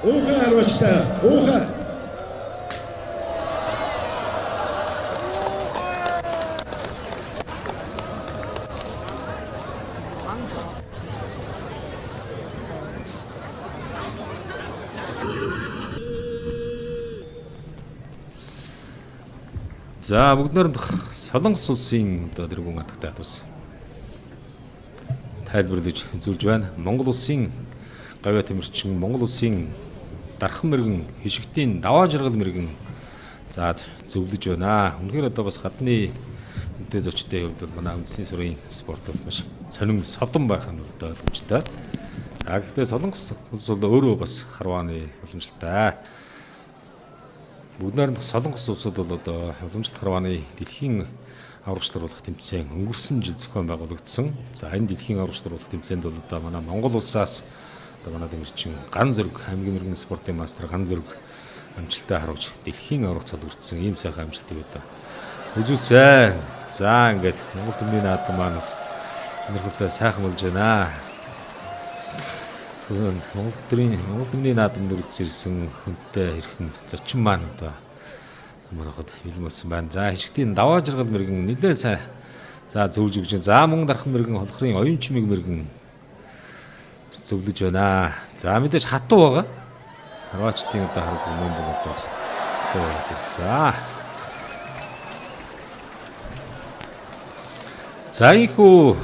Уухай харуулжтай. Уухай. За бүгд найрамдах Солонгос улсын одоо тэргүүн хатагтай бас тайлбарлаж үзүүлж байна. Монгол улсын гавьяа тэмэрчин, Монгол улсын дархан мэрэгэн, хишигтийн даваа жаргал мэрэгэн за зөвлөж байна. Үнэхээр одоо бас гадны үнэтэй зочдын хувьд бол манай үндэсний сурын спорт бол маш сонин содон байх нь бол ойлгомжтой. За гэхдээ Солонгос улс бол өөрөө бас харвааны уламжлалтай. Бүгд найрамдах Солонгос улсууд бол одоо уламжлалт харвааны дэлхийн аврагчлуулах тэмцээн өнгөрсөн жил зохион байгуулагдсан. За энэ дэлхийн аврагчлуулах тэмцээнд бол одоо манай Монгол улсаас одоо манай тэмэрчин ган зөрөг хамгийн мэрэгэн спортын мастер ган зөрөг амжилттай харуулж дэлхийн аврагт цолгордсон ийм сайхан амжилтыг одоо үзүүлсэн. За ингээд Монгол төмний наадам маань бас өнөрхөлтэй сайхан болж байна. Монгол төмний наадамд үргэлжлсэн хүнтэй хэрхэн зочин маань одоо марахад бэлмэлсэн байна. За хишгтийн даваа жаргал мэрэгэн нэлээд сайн за зөвлөж өгч. За мөн дархан мэрэгэн холхрын оюун чимэг мэрэгэн зөвлөж байна. За мэдээж хатуу байгаа. Харваачдын одоо хардаг юм бол одоо бас за. За ийхүү